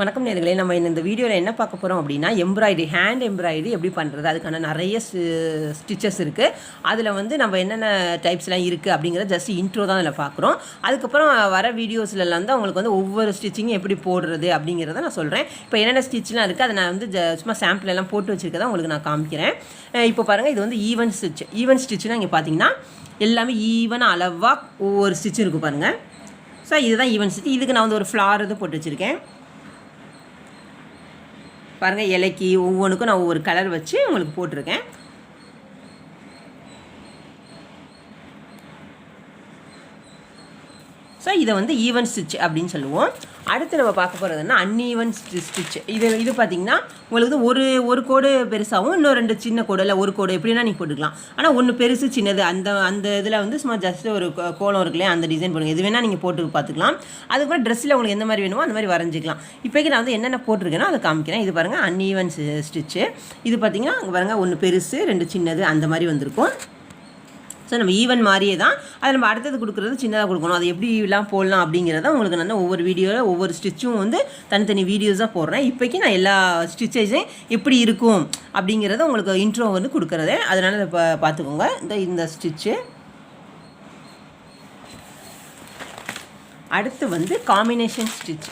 வணக்கம் நேயர்களே, நம்ம இந்த வீடியோவில் என்ன பார்க்க போகிறோம் அப்படின்னா எம்ப்ராய்டரி, ஹேண்ட் எம்ப்ராய்டரி எப்படி பண்ணுறது, அதுக்கான நிறைய ஸ்டிச்சஸ் இருக்குது. அதில் வந்து நம்ம என்னென்ன டைப்ஸ்லாம் இருக்குது அப்படிங்கிற ஜஸ்ட் இன்ட்ரோ தான் அதில் பார்க்குறோம். அதுக்கப்புறம் வர வீடியோஸ்லாம் வந்து அவங்களுக்கு வந்து ஒவ்வொரு ஸ்டிச்சிங்கும் எப்படி போடுறது அப்படிங்கிறத நான் சொல்கிறேன். இப்போ என்னென்ன ஸ்டிச்லாம் இருக்குது அதை நான் வந்து சும்மா சாம்பிள் எல்லாம் போட்டு வச்சுருக்கதான் உங்களுக்கு நான் காமிக்கிறேன். இப்போ பாருங்கள், இது வந்து ஈவன் ஸ்டிச். ஈவன் ஸ்டிச்னால் இங்கே பார்த்தீங்கன்னா எல்லாமே ஈவனாக அளவாக ஒவ்வொரு ஸ்டிச் இருக்குது பாருங்கள். ஸோ இதுதான் ஈவன் ஸ்டிச். இதுக்கு நான் வந்து ஒரு ஃப்ளார் இது போட்டு வச்சுருக்கேன் பாருங்கள். இலைக்கு ஒவ்வொன்றுக்கும் நான் ஒவ்வொரு கலர் வச்சு உங்களுக்கு போட்டிருக்கேன். ஸோ இதை வந்து ஈவன் ஸ்டிச் அப்படின்னு சொல்லுவோம். அடுத்து நம்ம பார்க்க போகிறதுன்னா அன்ஈவன் ஸ்டிச். இது பார்த்திங்கன்னா உங்களுக்கு வந்து ஒரு கோடு பெருசாகவும் இன்னும் 2 சின்ன கோடு, இல்லை ஒரு கோடு எப்படின்னா நீங்கள் போட்டுக்கலாம். ஆனால் ஒன்று பெருசு சின்னது அந்த இதில் வந்து சும்மா ஜஸ்ட் ஒரு கோலம் இருக்குல்லையே, அந்த டிசைன் போடுங்க. எது வேணால் நீங்கள் போட்டு பார்த்துக்கலாம். அதுக்கப்புறம் ட்ரெஸ்ஸில் உங்களுக்கு எந்த மாதிரி வேணுமோ அந்த மாதிரி வரைஞ்சிக்கலாம். இப்போக்கி நான் வந்து என்னென்ன போட்டிருக்கேனோ அதை காமிக்கிறேன். இது பாருங்கள், அன்ஈவன் ஸ்டிச்சு. இது பார்த்திங்கன்னா அங்கே பாருங்கள், ஒன்று பெருசு 2 சின்னது அந்த மாதிரி வந்திருக்கும். ஸோ நம்ம ஈவன் மாதிரியே தான் அதை நம்ம அடுத்தது கொடுக்குறது சின்னதாக கொடுக்கணும். அது எப்படிலாம் போடலாம் அப்படிங்கிறத உங்களுக்கு நான் ஒவ்வொரு வீடியோவில் ஒவ்வொரு ஸ்டிச்சும் வந்து தனித்தனி வீடியோஸாக போடுறேன். இப்போக்கி நான் எல்லா ஸ்டிச்சஸையும் எப்படி இருக்கும் அப்படிங்கிறத உங்களுக்கு இன்ட்ரோ வந்து கொடுக்குறதே. அதனால் இப்போ பார்த்துக்கோங்க. இந்த ஸ்டிச்சு. அடுத்து வந்து காம்பினேஷன் ஸ்டிச்.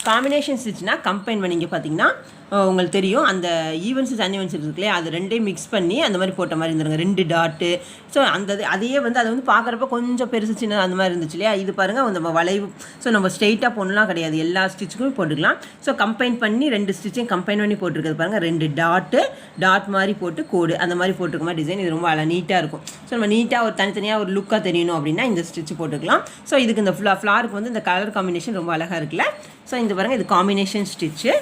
காம்பினேஷன் ஸ்டிச்னால் கம்பைன் பண்ணிங்க பார்த்தீங்கன்னா உங்களுக்கு தெரியும், அந்த ஈவன் ஸ்டிச் அன்ஈவன் ஸ்டிச் இருக்குல்லையே, அது ரெண்டையும் மிக்ஸ் பண்ணி அந்த மாதிரி போட்ட மாதிரி இருந்துருங்க, 2 டாட்டு. ஸோ அதையே வந்து அதை வந்து பார்க்குறப்ப கொஞ்சம் பெருசு சின்ன அந்த மாதிரி இருந்துச்சு இல்லையா. இது பாருங்கள், நம்ம வளைவு. ஸோ நம்ம ஸ்ட்ரெயிட்டாக போடலாம் கிடையாது, எல்லா ஸ்டிச்சுக்கும் போட்டுக்கலாம். ஸோ கம்பைன் பண்ணி 2 ஸ்டிச்சையும் கம்பைன் பண்ணி போட்டிருக்கிறது பாருங்கள். 2 டாட் மாதிரி போட்டு கோடு அந்த மாதிரி போட்டிருக்க மாதிரி டிசைன். இது ரொம்ப நீட்டாக இருக்கும். ஸோ நம்ம நீட்டாக ஒரு தனித்தனியாக ஒரு லுக்காக தெரியணும் அப்படின்னா இந்த ஸ்டிச்சு போட்டுக்கலாம். ஸோ இதுக்கு இந்த ஃப்ளாருக்கு வந்து இந்த கலர் காம்பினேஷன் ரொம்ப அழகாக இருக்குல்ல. ஸோ இந்த பாருங்கள், இது காம்பினேஷன் ஸ்டிச்சு.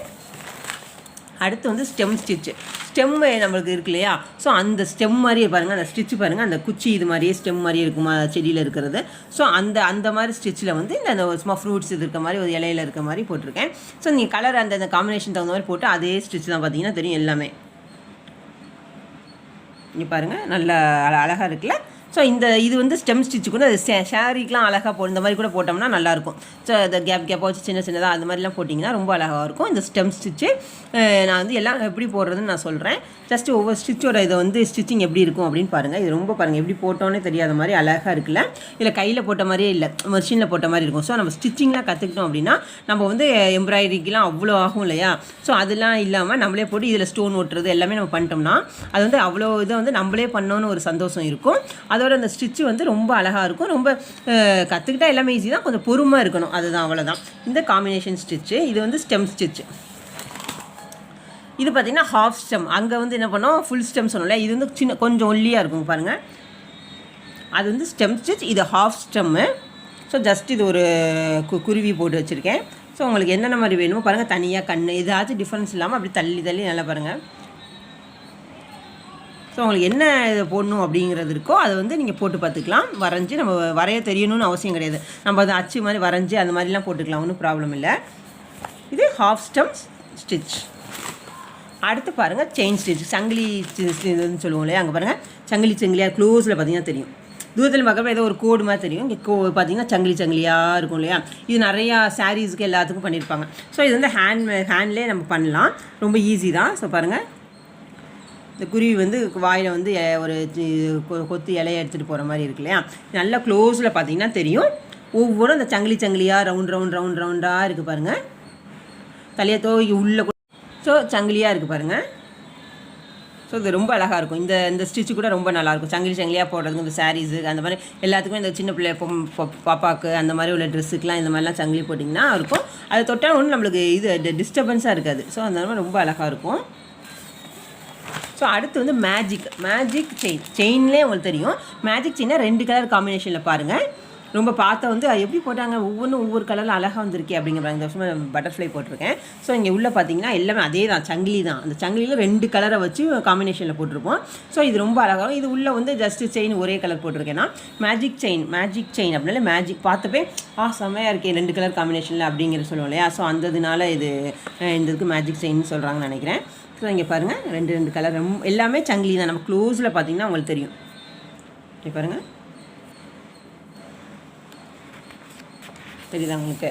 அடுத்து வந்து ஸ்டெம் ஸ்டிச்சு. ஸ்டெம் நம்மளுக்கு இருக்கு இல்லையா. ஸோ அந்த ஸ்டெம் மாதிரியே பாருங்கள், அந்த ஸ்டிச்சு பாருங்கள், அந்த குச்சி இது மாதிரியே ஸ்டெம் மாதிரியே இருக்குமா செடியில் இருக்கிறது. ஸோ அந்த மாதிரி ஸ்டிச்சில் வந்து இந்த சும்மா ஃப்ரூட்ஸ் இது இருக்க மாதிரி ஒரு இலையில் இருக்க மாதிரி போட்டிருக்கேன். ஸோ நீங்கள் கலர் அந்த காம்பினேஷன் தகுந்த மாதிரி போட்டு அதே ஸ்டிச் தான் பார்த்தீங்கன்னா தெரியும் எல்லாமே. இங்கே பாருங்கள், நல்லா அழகாக இருக்குல்ல. ஸோ இது வந்து ஸ்டெம் ஸ்டிச்சு கூட அது ஷேரிக்கெலாம் அழகாக இந்த மாதிரி கூட போட்டோம்னா நல்லாயிருக்கும். ஸோ அந்த கேப்பாக வச்சு சின்னதாக அந்த மாதிரிலாம் போட்டிங்கன்னா ரொம்ப அழகாக இருக்கும். இந்த ஸ்டெம் ஸ்டிச்சு நான் வந்து எல்லாம் எப்படி போடுறதுன்னு நான் சொல்கிறேன். ஜஸ்ட்டு ஒவ்வொரு ஸ்டிச்சோட இதை வந்து ஸ்டிச்சிங் எப்படி இருக்கும் அப்படின்னு பாருங்கள். இது ரொம்ப பாருங்கள், எப்படி போட்டோன்னே தெரியாத மாதிரி அழகாக இருக்குல்ல. இல்லை கையில் போட்ட மாதிரியே இல்லை, மிஷினில் போட்ட மாதிரி இருக்கும். ஸோ நம்ம ஸ்டிச்சிங்லாம் கற்றுக்கிட்டோம் அப்படின்னா நம்ம வந்து எம்ப்ராய்டரிக்கெலாம் அவ்வளோ ஆகும் இல்லையா. ஸோ அதெல்லாம் இல்லாமல் நம்மளே போட்டு இதில் ஸ்டோன் ஓட்டுறது எல்லாமே நம்ம பண்ணிட்டோம்னா அது வந்து அவ்வளோ இதை வந்து நம்மளே பண்ணோன்னு ஒரு சந்தோஷம் இருக்கும். அதோட அந்த ஸ்டிச்சு வந்து ரொம்ப அழகாக இருக்கும். ரொம்ப கற்றுக்கிட்டால் எல்லாமே ஈஸி தான், கொஞ்சம் பொறுமையாக இருக்கணும், அதுதான், அவ்வளோதான். இந்த காம்பினேஷன் ஸ்டிச்சு. இது வந்து ஸ்டெம் ஸ்டிச்சு. இது பார்த்திங்கன்னா ஹாஃப் ஸ்டெம். அங்கே வந்து என்ன பண்ணோம், ஃபுல் ஸ்டெம் சொன்னோம்ல. இது வந்து சின்ன கொஞ்சம் ஒல்லியாக இருக்கும் பாருங்கள். அது வந்து ஸ்டெம் ஸ்டிச், இது ஹாஃப் ஸ்டெம்மு. ஸோ ஜஸ்ட் இது ஒரு குருவி போட்டு வச்சுருக்கேன். ஸோ உங்களுக்கு என்னென்ன மாதிரி வேணுமோ பாருங்கள், தனியாக கண் ஏதாச்சும் டிஃப்ரென்ஸ் இல்லாமல் அப்படி தள்ளி நல்லா பாருங்கள். ஸோ உங்களுக்கு என்ன இதை போடணும் அப்படிங்கிறது இருக்கோ அதை வந்து நீங்கள் போட்டு பார்த்துக்கலாம். வரைஞ்சி நம்ம வரைய தெரியணும்னு அவசியம் கிடையாது. நம்ம அதை அச்சு மாதிரி வரைஞ்சி அந்த மாதிரிலாம் போட்டுக்கலாம், ஒன்றும் ப்ராப்ளம் இல்லை. இது ஹாஃப் ஸ்டெம் ஸ்டிச். அடுத்து பாருங்கள், செயின் ஸ்டிச். சங்கிலி இதுன்னு சொல்லுவோம் இல்லையா. அங்கே பாருங்கள், சங்கிலியாக க்ளோஸில் பார்த்தீங்கன்னா தெரியும். தூரத்தில் பார்க்குறப்ப ஏதோ ஒரு கோடு மாதிரி தெரியும். இங்கே பார்த்தீங்கன்னா சங்கிலியாக இருக்கும் இல்லையா. இது நிறையா சாரீஸுக்கு எல்லாத்துக்கும் பண்ணியிருப்பாங்க. ஸோ இது வந்து ஹேண்ட்லேயே நம்ம பண்ணலாம், ரொம்ப ஈஸி தான். ஸோ பாருங்கள், இந்த குருவி வந்து வாயில் வந்து ஒரு கொத்து இலையை எடுத்துகிட்டு போகிற மாதிரி இருக்கு இல்லையா. நல்லா க்ளோஸில் பார்த்தீங்கன்னா தெரியும். ஒவ்வொன்றும் அந்த சங்கிலியாக ரவுண்டாக இருக்குது பாருங்கள். தலையை தோகி உள்ளே ஸோ சங்கிலியாக இருக்குது பாருங்கள். ஸோ இது ரொம்ப அழகாக இருக்கும். இந்த ஸ்டிச்சு கூட ரொம்ப நல்லாயிருக்கும். சங்கிலியாக போடுறதுக்கு இந்த சாரீஸு அந்த மாதிரி எல்லாத்துக்குமே, இந்த சின்ன பிள்ளை பாப்பாவுக்கு அந்த மாதிரி உள்ள ட்ரெஸ்ஸுக்கெலாம் இந்த மாதிரிலாம் சங்கிலி போட்டிங்கன்னா இருக்கும். அதை தொட்டால் ஒன்றும் நம்மளுக்கு இது டிஸ்டர்பன்ஸாக இருக்காது. ஸோ அந்த மாதிரி ரொம்ப அழகாக இருக்கும். ஸோ அடுத்து வந்து மேஜிக் செயின்லேயே உங்களுக்கு தெரியும். மேஜிக் செயினாக 2 கலர் காம்பினேஷனில் பாருங்கள். ரொம்ப பார்த்தா வந்து எப்படி போட்டாங்க, ஒவ்வொரு கலரில் அழகாக வந்திருக்கே அப்படிங்கிறாங்க. இந்த வருஷமாக பட்டர்ஃப்ளை போட்டிருக்கேன். ஸோ இங்கே உள்ளே பார்த்தீங்கன்னா எல்லாமே அதே தான், சங்கிலி தான். அந்த சங்கிலியில் 2 கலரை வச்சு காம்பினேஷனில் போட்டிருப்போம். ஸோ இது ரொம்ப அழகாகும். இது உள்ளே வந்து ஜஸ்ட்டு செயின் ஒரே கலர் போட்டிருக்கேன்னா மேஜிக் செயின் அப்படின்னால மேஜிக் பார்த்தப்பே செம்மையாக இருக்கே 2 கலர் காம்பினேஷனில் அப்படிங்கிற சொல்லுவோம் இல்லையா. ஸோ அந்ததுனால இந்த இதுக்கு மேஜிக் செயின்னு சொல்கிறாங்கன்னு நினைக்கிறேன். ஸோ இங்கே பாருங்கள், 2 கலர் எல்லாமே சங்கிலி தான். நம்ம க்ளோஸில் பார்த்தீங்கன்னா உங்களுக்கு தெரியும். இங்கே பாருங்கள், தெரியுதா உங்களுக்கு.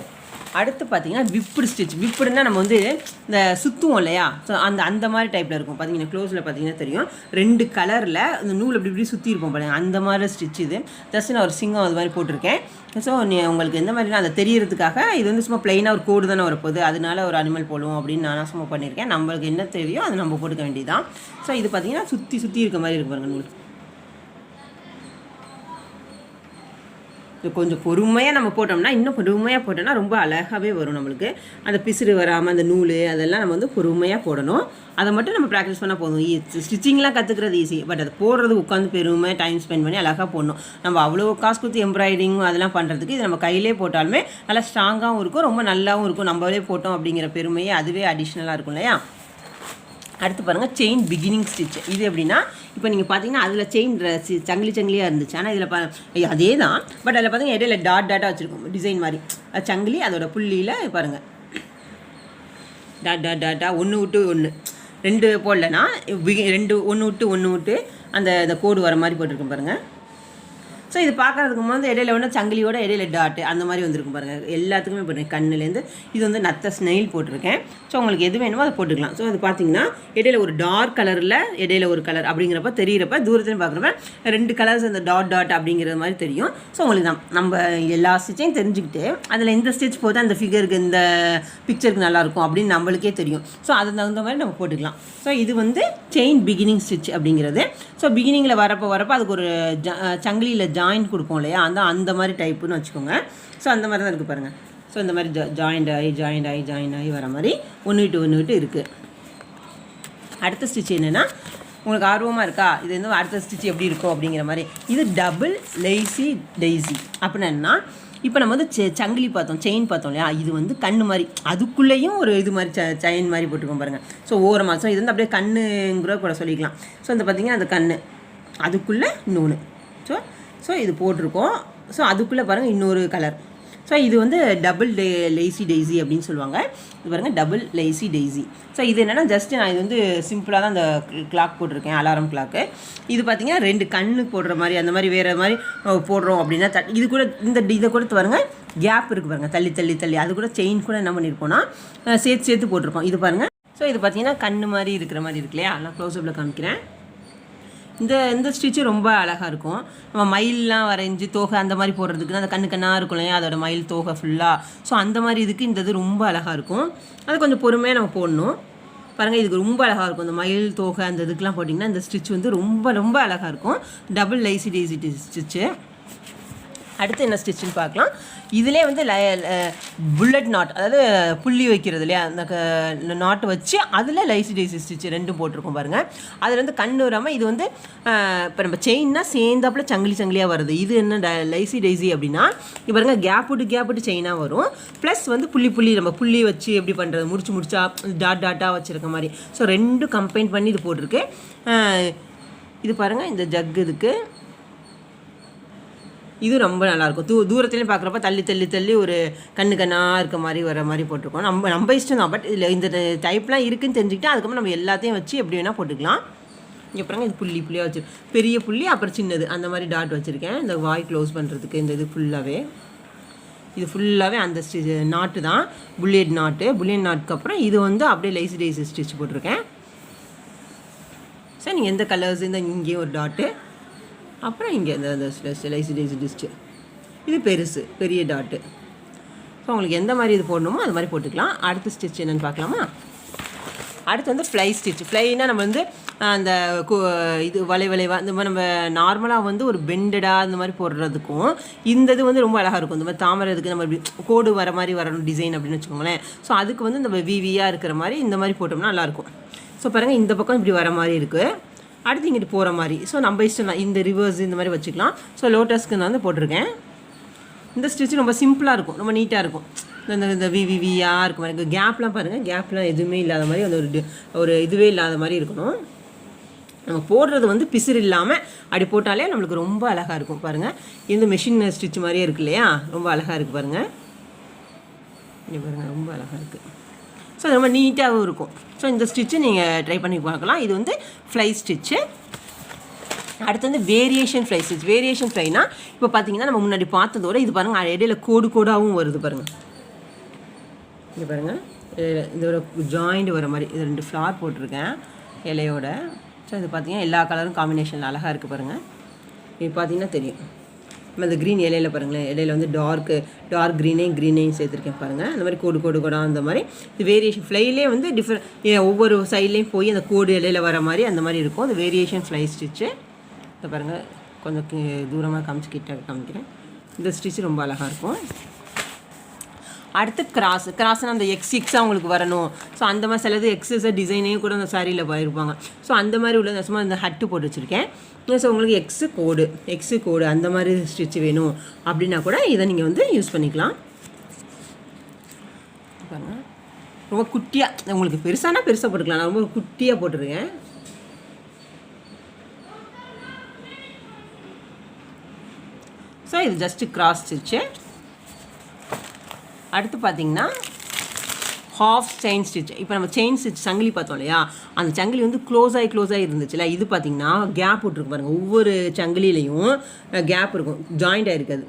அடுத்து பார்த்தீங்கன்னா விப்புடு ஸ்டிச். விப்புடுன்னா நம்ம வந்து இந்த சுற்றுவோம் இல்லையா, ஸோ அந்த மாதிரி டைப்பில் இருக்கும். பார்த்தீங்கன்னா க்ளோஸில் பார்த்தீங்கன்னா தெரியும், 2 கலரில் இந்த நூல் இப்படி சுற்றி இருப்போம் பாருங்கள், அந்த மாதிரி ஸ்டிச் இது. ஜஸ்ட் நான் ஒரு சிங்கம் அது மாதிரி போட்டிருக்கேன். ஸோ உங்களுக்கு எந்த மாதிரினா அதை தெரியறதுக்காக இது வந்து சும்மா ப்ளைனாக ஒரு கோடு தானே வரப்போகுது, அதனால ஒரு அனிமல் போடுவோம் அப்படின்னு நான் சும்மா பண்ணியிருக்கேன். நம்மளுக்கு என்ன தெரியும் அது நம்ம போட்டுக்க வேண்டியதுதான். ஸோ இது பார்த்தீங்கன்னா சுற்றி இருக்க மாதிரி இருக்கு பாருங்கள் நூல். கொஞ்சம் பொறுமையாக நம்ம போட்டோம்னா, இன்னும் பொறுமையாக போட்டோம்னா ரொம்ப அழகாகவே வரும் நம்மளுக்கு. அந்த பிசுறு வராமல் அந்த நூல் அதெல்லாம் நம்ம வந்து பொறுமையாக போடணும். அதை மட்டும் நம்ம ப்ராக்டிஸ் பண்ணால் போதும். ஸ்டிச்சிங்லாம் கற்றுக்கிறது ஈஸி, பட் அதை போடுறது உட்காந்து பெருமை டைம் ஸ்பெண்ட் பண்ணி அழகாக போடணும். நம்ம அவ்வளோ காசு கொடுத்து எம்ப்ராய்டிங் அதெல்லாம் பண்ணுறதுக்கு இது நம்ம கையிலே போட்டாலுமே நல்லா ஸ்ட்ராங்காகவும் இருக்கும், ரொம்ப நல்லாவும் இருக்கும். நம்மளே போட்டோம் அப்படிங்கிற பெருமையே அதுவே அடிஷ்னலாக இருக்கும் இல்லையா. அடுத்து பாருங்கள் செயின் பிகினிங் ஸ்டிச். இது எப்படின்னா, இப்போ நீங்கள் பார்த்தீங்கன்னா அதில் செயின் சங்கிலியாக இருந்துச்சு, ஆனால் இதில் அதே தான், பட் அதில் பார்த்தீங்கன்னா இடையில டாட்டாக வச்சுருக்கோம் டிசைன் மாதிரி. சங்கிலி அதோட புள்ளியில் பாருங்கள் டாட்டா 1 விட்டு 1 2 போடலன்னா 2 1 விட்டு 1 விட்டு அந்த கோடு வர மாதிரி போட்டிருக்கோம் பாருங்கள். ஸோ இது பார்க்குறதுக்கு வந்து இடையில ஒன்று சங்கிலியோட இடையில டாட்டு அந்த மாதிரி வந்திருக்கும் பாருங்கள். எல்லாத்துக்குமே போட்டிருக்கேன். கண்ணுலேருந்து இது வந்து நத்த ஸ்னெயில் போட்டிருக்கேன். ஸோ உங்களுக்கு எது வேணுமோ அதை போட்டுக்கலாம். ஸோ அது பார்த்தீங்கன்னா இடையில ஒரு டார்க் கலரில் இடையில ஒரு கலர் அப்படிங்கிறப்ப தெரிகிறப்ப தூரத்துலையும் பார்க்குறப்ப 2 கலர்ஸ் அந்த டாட் அப்படிங்கிற மாதிரி தெரியும். ஸோ உங்களுக்கு நம்ம எல்லா ஸ்டிச்சையும் தெரிஞ்சுக்கிட்டு அதில் இந்த ஸ்டிச் போது அந்த ஃபிகருக்கு இந்த பிக்சருக்கு நல்லாயிருக்கும் அப்படின்னு நம்மளுக்கே தெரியும். ஸோ அது தகுந்த மாதிரி நம்ம போட்டுக்கலாம். ஸோ இது வந்து செயின் பிகினிங் ஸ்டிச் அப்படிங்கிறது. ஸோ பிகினிங்கில் வரப்போ அதுக்கு ஒரு சங்கிலியில் ஜாயிண்ட் கொடுப்போம் இல்லையா, அந்த மாதிரி டைப்புன்னு வச்சுக்கோங்க. ஸோ அந்த மாதிரி தான் இருக்குது பாருங்கள். ஸோ இந்த மாதிரி ஜாயிண்ட் ஆகி வர மாதிரி 1 விட்டு இருக்குது. அடுத்த ஸ்டிச் என்னென்னா, உங்களுக்கு ஆர்வமாக இருக்கா இது வந்து அடுத்த ஸ்டிச் எப்படி இருக்கும் அப்படிங்கிற மாதிரி. இது டபுள் லேசி டெய்ஸி அப்படின்னா, இப்போ நம்ம வந்து சங்கிலி பார்த்தோம், செயின் பார்த்தோம் இல்லையா, இது வந்து கண்ணு மாதிரி, அதுக்குள்ளேயும் ஒரு இது மாதிரி செயின் மாதிரி போட்டுக்கோம் பாருங்கள். ஸோ ஓரமாக, ஸோ இது வந்து அப்படியே கண்ணுங்கிற கூட சொல்லிக்கலாம். ஸோ இந்த பார்த்திங்கன்னா அந்த கண் அதுக்குள்ளே இன்னொன்று. ஸோ இது போட்டிருக்கோம். ஸோ அதுக்குள்ளே பாருங்கள் இன்னொரு கலர். ஸோ இது வந்து டபுள் லேசி டெய்ஸி அப்படின்னு சொல்லுவாங்க. இது பாருங்கள் டபுள் லேசி டெய்ஸி. ஸோ இது என்னென்னா ஜஸ்ட்டு நான் இது வந்து சிம்பிளாக தான் அந்த கிளாக் போட்டிருக்கேன், அலாரம் கிளாக்கு. இது பார்த்திங்கன்னா 2 கண்ணு போடுற மாதிரி அந்த மாதிரி வேறு மாதிரி போடுறோம் அப்படின்னா இது கூட இதை கொடுத்து பாருங்கள் கேப் இருக்குது பாருங்கள், தள்ளி அது கூட செயின் கூட என்ன பண்ணியிருக்கோன்னா சேர்த்து போட்டிருக்கோம். இது பாருங்கள். ஸோ இது பார்த்திங்கன்னா கண்ணு மாதிரி இருக்கிற மாதிரி இருக்கு இல்லையா, நான் க்ளோஸ்அப்பில் காமிக்கிறேன். இந்த ஸ்டிச்சு ரொம்ப அழகாக இருக்கும். நம்ம மயிலெலாம் வரைஞ்சி தோகை அந்த மாதிரி போடுறதுக்குன்னா அந்த கண்ணாக இருக்கும் இல்லையா, அதோட மயில் தோகை ஃபுல்லாக. ஸோ அந்த மாதிரி இதுக்கு இந்த இது ரொம்ப அழகாக இருக்கும். அது கொஞ்சம் பொறுமையாக நம்ம போடணும். பாருங்கள் இதுக்கு ரொம்ப அழகாக இருக்கும். இந்த மயில் தோகை அந்த இதுக்கெலாம் போட்டிங்கன்னா இந்த ஸ்டிச் வந்து ரொம்ப அழகாக இருக்கும். Double lazy daisy stitch. அடுத்து என்ன ஸ்டிச்சுன்னு பார்க்கலாம். இதிலே வந்து புல்லட் நாட், அதாவது புள்ளி வைக்கிறது இல்லையா, அந்த நாட்டை வச்சு அதில் லேசி டெய்ஸி ஸ்டிச் 2 போட்டிருக்கோம் பாருங்கள். அதில் வந்து கண் வராமல் இது வந்து இப்போ நம்ம செயின்னா சேர்ந்தாப்புல சங்கிலியாக வருது. இது என்ன லேசி டெய்ஸி அப்படின்னா, இப்போ பாருங்கள் கேப் விட்டு செயினாக வரும், ப்ளஸ் வந்து புள்ளி நம்ம புள்ளி வச்சு எப்படி பண்ணுறது, முடிச்சா டாட்டாக வச்சுருக்க மாதிரி. ஸோ 2 கம்பைன் பண்ணி இது போட்டிருக்கு. இது பாருங்கள் இந்த ஜக் இதுக்கு இது ரொம்ப நல்லாயிருக்கும். தூரத்துலேயும் பார்க்குறப்ப தள்ளி ஒரு கண்ணாக இருக்க மாதிரி வர மாதிரி போட்டிருக்கோம். நம்ம இஷ்டம் தான், பட் இதில் இந்த டைப்லாம் இருக்குதுன்னு தெரிஞ்சுக்கிட்டு அதுக்கப்புறம் நம்ம எல்லாத்தையும் வச்சு எப்படி வேணால் போட்டுக்கலாம். இங்கே பாருங்கள் இது புள்ளியாக வச்சு பெரிய புள்ளி அப்புறம் சின்னது அந்த மாதிரி டாட் வச்சுருக்கேன் இந்த வாய் க்ளோஸ் பண்ணுறதுக்கு. இந்த இது ஃபுல்லாகவே அந்த நாட்டு தான், புல்லியட் நாட்டுக்கு அப்புறம் இது வந்து அப்படியே லேசி டெய்ஸி ஸ்டிச் போட்டிருக்கேன். சார் நீங்கள் எந்த கலர்ஸ் இந்த இங்கேயும் ஒரு டாட்டு, அப்புறம் இங்கே இந்த லேசி டெய்ஸி டிஸ்ட்டு இது பெரிய டாட்டு. ஸோ உங்களுக்கு எந்த மாதிரி இது போடணுமோ அது மாதிரி போட்டுக்கலாம். அடுத்த ஸ்டிச் என்னென்னு பார்க்கலாமா. அடுத்து வந்து ஃப்ளை ஸ்டிச். ஃப்ளைனால் நம்ம வந்து அந்த இது வளைவாக இந்த மாதிரி நம்ம நார்மலாக வந்து ஒரு பெண்டடாக இந்த மாதிரி போடுறதுக்கும் இந்த இது வந்து ரொம்ப அழகாக இருக்கும். இந்த மாதிரி தாமரை இதுக்கு நம்ம கோடு வர மாதிரி வரணும் டிசைன் அப்படின்னு வச்சுக்கோங்களேன். ஸோ அதுக்கு வந்து நம்ம விவியாக இருக்கிற மாதிரி இந்த மாதிரி போட்டோம்னா நல்லாயிருக்கும். ஸோ பாருங்கள் இந்த பக்கம் இப்படி வர மாதிரி இருக்குது, அடுத்து இங்கிட்டு போகிற மாதிரி. ஸோ நம்ம இஷ்டம் தான், இந்த ரிவர்ஸ் இந்த மாதிரி வச்சுக்கலாம். ஸோ லோட்டஸ்க்கு நான் வந்து போட்டிருக்கேன். இந்த ஸ்டிச் ரொம்ப சிம்பிளாக இருக்கும், ரொம்ப நீட்டாக இருக்கும். இந்த விவியாக இருக்கும் மாதிரி கேப்லாம் பாருங்கள், கேப்லாம் எதுவுமே இல்லாத மாதிரி அந்த ஒரு இதுவே இல்லாத மாதிரி இருக்கணும். நம்ம போடுறது வந்து பிசுறு இல்லாமல் அப்படி போட்டாலே நம்மளுக்கு ரொம்ப அழகாக இருக்கும். பாருங்கள் இந்த மெஷின் ஸ்டிச் மாதிரியே இருக்குது இல்லையா, ரொம்ப அழகாக இருக்குது பாருங்கள். இங்கே பாருங்கள் ரொம்ப அழகாக இருக்குது. ஸோ ரொம்ப நீட்டாகவும் இருக்கும். ஸோ இந்த ஸ்டிச்சு நீங்கள் ட்ரை பண்ணி பார்க்கலாம். இது வந்து ஃப்ளை ஸ்டிச்சு. அடுத்து வந்து வேரியேஷன் ஃப்ளை ஸ்டிச். வேரியேஷன் ஃப்ளைனா இப்போ பார்த்தீங்கன்னா நம்ம முன்னாடி பார்த்ததோட இது பாருங்கள் இடையில கோடாகவும் வருது பாருங்கள். இங்கே பாருங்கள், இந்த ஒரு ஜாயிண்ட் வர மாதிரி இது 2 ஃப்ளார் போட்டிருக்கேன் இலையோட. ஸோ இது பார்த்திங்கன்னா எல்லா கலரும் காம்பினேஷனில் அழகாக இருக்குது பாருங்கள். இது பார்த்திங்கன்னா தெரியும். நம்ம இந்த க்ரீன் இலையில பாருங்களேன், இலையில வந்து டார்க் க்ரீனையும் சேர்த்துருக்கேன் பாருங்கள். அந்த மாதிரி கோடு அந்த மாதிரி இது வேரியேஷன் ஃப்ளைலே வந்து ஒவ்வொரு சைட்லேயும் போய் அந்த கோடு இலையில வர மாதிரி அந்த மாதிரி இருக்கும். அது வேரியேஷன் ஃப்ளை ஸ்டிச்சு. இதை பாருங்கள், கொஞ்சம் தூரமாக காமிக்கிறேன். இந்த ஸ்டிச்சு ரொம்ப அழகாக இருக்கும். அடுத்து கிராஸ்னால் அந்த எக்ஸாக உங்களுக்கு வரணும். ஸோ அந்த மாதிரி சிலது எக்ஸஸை டிசைனையும் கூட அந்த சாரியில் போயிருப்பாங்க. ஸோ அந்த மாதிரி உள்ள சும்மா இந்த ஹட்டு போட்டு வச்சுருக்கேன். ஸோ உங்களுக்கு எக்ஸு கோடு அந்த மாதிரி ஸ்டிச் வேணும் அப்படின்னா கூட இதை நீங்கள் வந்து யூஸ் பண்ணிக்கலாம். பாருங்கள், ரொம்ப குட்டியாக உங்களுக்கு பெருசாக போட்டுக்கலாம். நான் ரொம்ப குட்டியாக போட்டுருக்கேன். ஸோ இது ஜஸ்ட்டு கிராஸ் ஸ்டிச்சு. அடுத்து பார்த்திங்கன்னா ஹாஃப் செயின் ஸ்டிச். இப்போ நம்ம செயின் ஸ்டிச் சங்கிலி பார்த்தோம் இல்லையா, அந்த சங்கிலி வந்து க்ளோஸ் ஆகி இருந்துச்சுல்ல, இது பார்த்திங்கன்னா கேப் விட்ருக்கு பாருங்கள். ஒவ்வொரு சங்கிலிலையும் கேப் இருக்கும், ஜாயிண்ட் ஆகிருக்காது.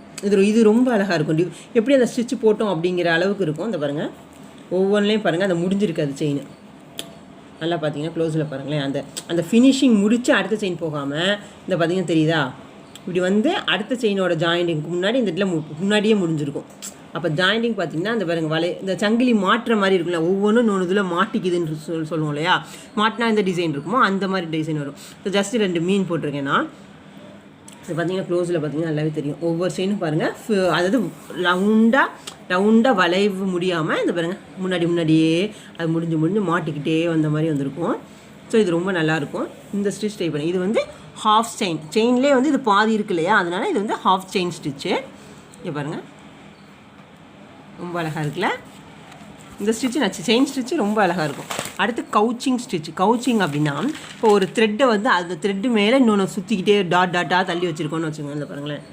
இது ரொம்ப அழகாக இருக்கும். எப்படி அந்த ஸ்டிச் போட்டோம் அப்படிங்கிற அளவுக்கு இருக்கும். இந்த பாருங்கள், ஒவ்வொன்றிலையும் பாருங்கள் அந்த முடிஞ்சிருக்காது செயின். நல்லா பார்த்தீங்கன்னா க்ளோஸில் பாருங்களேன், அந்த ஃபினிஷிங் முடித்து அடுத்த செயின் போகாமல் இந்த பார்த்திங்கன்னா தெரியுதா, இப்படி வந்து அடுத்த செயினோட ஜாயிண்டிங்க்கு முன்னாடி இந்த இடத்துல முன்னாடியே முடிஞ்சிருக்கும். அப்போ ஜாயிண்டிங் பார்த்திங்கன்னா அந்த பாருங்கள் இந்த சங்கிலி மாட்டுற மாதிரி இருக்குல்ல, ஒவ்வொன்றும் இன்னொன்று இதில் மாட்டிக்குதுன்னு சொல்லுவோம் இல்லையா, மாட்டினா இந்த டிசைன் இருக்குமோ அந்த மாதிரி டிசைன் வரும். ஸோ ஜஸ்ட்டு 2 மீன் போட்டிருக்கேன்னா இது பார்த்திங்கன்னா க்ளோஸில் பார்த்திங்கன்னா நல்லாவே தெரியும். ஒவ்வொரு செயினும் பாருங்கள், அதாவது ரவுண்டாக வளைவு முடியாமல் இந்த பாருங்கள் முன்னாடியே அது முடிஞ்சு மாட்டிக்கிட்டே வந்த மாதிரி வந்திருக்கும். ஸோ இது ரொம்ப நல்லாயிருக்கும். இந்த ஸ்டிச் ட்ரை பண்ணி இது வந்து ஹாஃப் செயின்லேயே வந்து இது பாதி இருக்கு இல்லையா, அதனால் இது வந்து ஹாஃப் செயின் ஸ்டிச்சு. இங்கே பாருங்கள், ரொம்ப அழகாக இருக்குல்ல இந்த ஸ்டிச்சு. செயின் ஸ்டிச்சு ரொம்ப அழகாக இருக்கும். அடுத்து கவுச்சிங் அப்படின்னா இப்போ ஒரு த்ரெட்டை வந்து அந்த த்ரெட்டு மேலே இன்னொன்று சுற்றிக்கிட்டே டாட்டாக தள்ளி வச்சுருக்கோன்னு வச்சுக்கோங்க. இந்த பாருங்களேன்,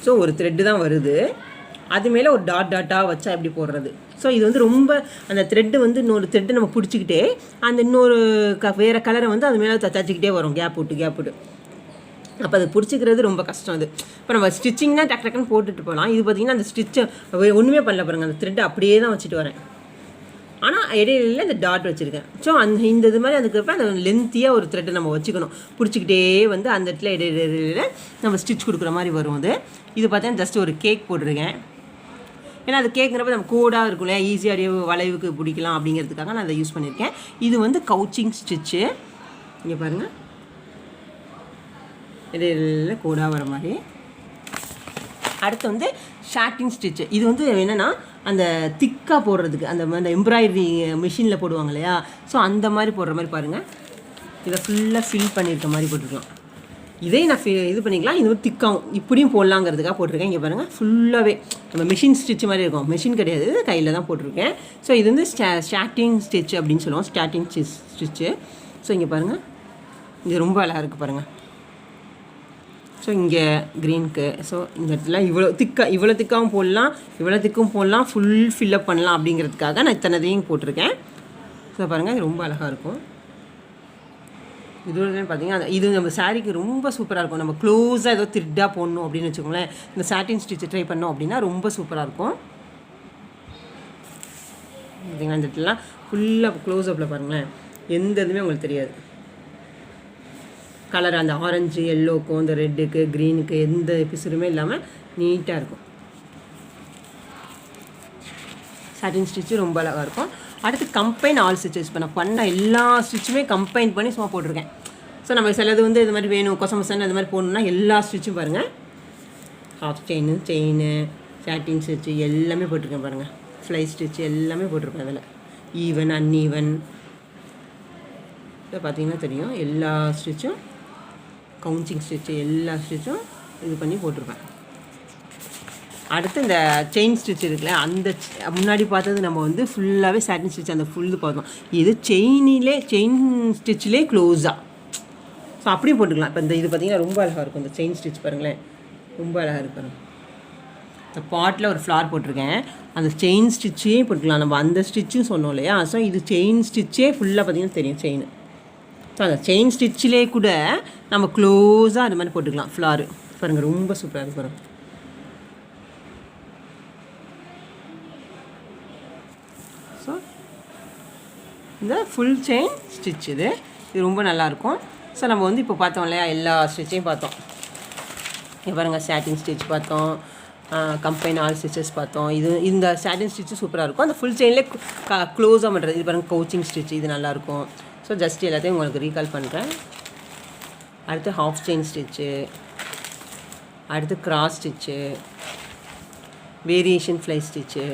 ஸோ ஒரு த்ரெட்டு தான் வருது, அது மேலே ஒரு டாட்டாக வச்சா எப்படி போடுறது. ஸோ இது வந்து ரொம்ப அந்த த்ரெட்டு வந்து இன்னொரு த்ரெட்டை நம்ம பிடிச்சிக்கிட்டே அந்த இன்னொரு வேறு கலரை வந்து அது மேலே தச்சுக்கிட்டே வரும், கேப் விட்டு. அப்போ அது பிடிச்சிக்கிறது ரொம்ப கஷ்டம். அது இப்போ நம்ம ஸ்டிச்சிங்னா டக்குன்னு போட்டுட்டு போகலாம். இது பார்த்திங்கன்னா அந்த ஸ்டிச்சை ஒன்றுமே பண்ணல பாருங்கள், அந்த த்ரெட்டை அப்படியே தான் வச்சுட்டு வரேன். ஆனால் இடையில இந்த டாட் வச்சுருக்கேன். ஸோ இந்த இது மாதிரி அதுக்கிறப்ப அந்த லென்த்தியாக ஒரு த்ரெட்டை நம்ம வச்சுக்கணும். பிடிச்சிக்கிட்டே வந்து அந்த இடத்துல இடையில நம்ம ஸ்டிச் கொடுக்குற மாதிரி வரும். இது பார்த்தீங்கன்னா ஜஸ்ட் ஒரு கேக் போட்டிருக்கேன். ஏன்னா அது கேட்குறப்ப நம்ம கோடாக இருக்கும் இல்லையா, ஈஸியாக அப்படியே வளைவுக்கு பிடிக்கலாம் அப்படிங்கிறதுக்காக நான் அதை யூஸ் பண்ணியிருக்கேன். இது வந்து கவுச்சிங் ஸ்டிச்சு. இங்கே பாருங்கள், இடையில கோடாக வர மாதிரி. அடுத்து வந்து ஷார்ட்டிங் ஸ்டிச்சு. இது வந்து என்னென்னா அந்த திக்காக போடுறதுக்கு அந்த எம்ப்ராய்டரி மிஷினில் போடுவாங்க இல்லையா, ஸோ அந்த மாதிரி போடுற மாதிரி பாருங்கள். இதை ஃபுல்லாக ஃபில் பண்ணியிருக்க மாதிரி போட்டுருக்கலாம். இதே நான் இது பண்ணிக்கலாம். இது வந்து திக்காகும் இப்படியும் போடலாங்கிறதுக்காக போட்டிருக்கேன். இங்கே பாருங்கள், ஃபுல்லாகவே நம்ம மிஷின் ஸ்டிச் மாதிரி இருக்கும். மிஷின் கிடையாது, கையில் தான் போட்டிருக்கேன். ஸோ இது வந்து ஸ்டார்டிங் ஸ்டிச் அப்படின்னு சொல்லுவோம், ஸ்டார்டிங் ஸ்டிச்சு. ஸோ இங்கே பாருங்கள், இது ரொம்ப அழகாக இருக்குது பாருங்கள். ஸோ இங்கே க்ரீனுக்கு, ஸோ இந்த இடத்துல இவ்வளோ திக்காகவும் போடலாம், இவ்வளோ திக்கும் போடலாம், ஃபுல் ஃபில்லப் பண்ணலாம் அப்படிங்கிறதுக்காக நான் இத்தனைதையும் போட்டிருக்கேன். ஸோ பாருங்கள், இது ரொம்ப அழகாக இருக்கும். இதோட பார்த்தீங்கன்னா இது நம்ம சாரீக்கு ரொம்ப சூப்பராக இருக்கும். நம்ம க்ளோஸாக ஏதோ த்ரெட்டாக போடணும் அப்படின்னு வச்சுக்கோங்களேன், இந்த சாட்டின் ஸ்டிச் ட்ரை பண்ணோம் அப்படின்னா ரொம்ப சூப்பராக இருக்கும். பார்த்தீங்கன்னா இந்த இடத்துலலாம் ஃபுல்லாக க்ளோஸ்அப்பில் பாருங்களேன், எந்த இதுவுமே உங்களுக்கு தெரியாது. கலர் அந்த ஆரஞ்சு எல்லோக்கும் இந்த ரெட்டுக்கு க்ரீனுக்கு எந்த பிசுருமே இல்லாமல் நீட்டாக இருக்கும். சாட்டின் ஸ்டிச்சு ரொம்ப அழகாக இருக்கும். அடுத்து கம்பைன் ஆல் ஸ்டிச்சஸ். இப்போ நான் பண்ண எல்லா ஸ்டிச்சுமே கம்பைன் பண்ணி சும்மா போட்டிருக்கேன். ஸோ நம்ம சிலது வந்து இது மாதிரி வேணும் கொசமசன் அது மாதிரி போடணுன்னா எல்லா ஸ்டிச்சும் பாருங்கள், ஹாஃப் செயின் சாட்டின் ஸ்டிச்சு எல்லாமே போட்டிருக்கேன் பாருங்கள். ஃப்ளை ஸ்டிச்சு எல்லாமே போட்டிருப்பேன் அதில், ஈவன் அன்ஈவன். இதை பார்த்தீங்கன்னா தெரியும், எல்லா ஸ்டிச்சும் கவுச்சிங் ஸ்டிச்சு எல்லா ஸ்டிச்சும் இது பண்ணி போட்டிருப்பேன். அடுத்து இந்த செயின் ஸ்டிச் இருக்குல்ல, அந்த முன்னாடி பார்த்தது நம்ம வந்து ஃபுல்லாகவே சாட்டின் ஸ்டிச் அந்த ஃபுல்லு பார்த்தோம். இது செயின் ஸ்டிச்சிலே க்ளோஸாக, ஸோ அப்படியும் போட்டுக்கலாம். இப்போ இது பார்த்திங்கன்னா ரொம்ப அழகாக இருக்கும். இந்த செயின் ஸ்டிச் பாருங்களேன், ரொம்ப அழகாக இருக்கும். இந்த பாட்டில் ஒரு ஃப்ளார் போட்டிருக்கேன், அந்த செயின் ஸ்டிச்சே போட்டுக்கலாம். நம்ம அந்த ஸ்டிச்சும் சொன்னோம் இல்லையா, ஸோ இது செயின் ஸ்டிச்சே ஃபுல்லாக பார்த்திங்கன்னா தெரியும் செயின். ஸோ அந்த செயின் ஸ்டிச்சிலே கூட நம்ம க்ளோஸாக அது மாதிரி போட்டுக்கலாம் ஃப்ளாரு. பாருங்கள், ரொம்ப சூப்பராக இருக்கும். ஸோ இந்த ஃபுல் செயின் ஸ்டிச் இது ரொம்ப நல்லாயிருக்கும். ஸோ நம்ம வந்து இப்போ பார்த்தோம் இல்லையா, எல்லா ஸ்டிச்சையும் பார்த்தோம். இங்கே பாருங்கள், சாட்டின் ஸ்டிச் பார்த்தோம், கம்பைன் ஆல் ஸ்டிச்சஸ் பார்த்தோம். இந்த சாட்டின் ஸ்டிச்சு சூப்பராக இருக்கும். அந்த ஃபுல் செயின்லேயே க்ளோஸாக பண்ணுறது. இது பாருங்கள், கவுச்சிங் ஸ்டிச், இது நல்லாயிருக்கும். ஸோ ஜஸ்ட் எல்லாத்தையும் உங்களுக்கு ரீகால் பண்ணுறேன். அடுத்து ஹாஃப் செயின் ஸ்டிச்சு, அடுத்து cross stitch, variation fly stitch,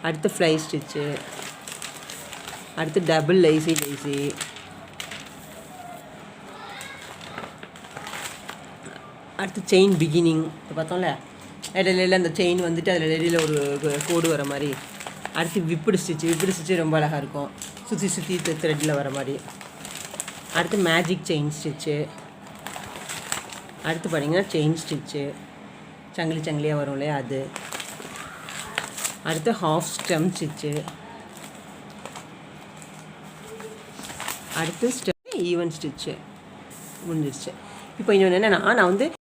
அடுத்து ஃப்ளை ஸ்டிச்சு, அடுத்து டபுள் லேசி, அடுத்து செயின் பிகினிங் பார்த்தோம்ல, இடையில அந்த செயின் வந்துட்டு அதில் இடையில ஒரு கோடு வர மாதிரி. அடுத்து விப்புடு ஸ்டிச்சு ரொம்ப அழகாக இருக்கும், சுற்றி த்ரெட்டில் வர மாதிரி. அடுத்து மேஜிக் செயின் ஸ்டிச்சு, அடுத்து பார்த்தீங்கன்னா செயின் ஸ்டிச்சு சங்கிலியாக வரும் இல்லையா அது. அடுத்து ஹாஃப் ஸ்டெம் ஸ்டிச்சு, அடுத்து ஸ்டெம் ஈவன் ஸ்டிச்சு முடிஞ்சிருச்சு. இப்போ இன்னொன்று என்னென்னா, நான் வந்து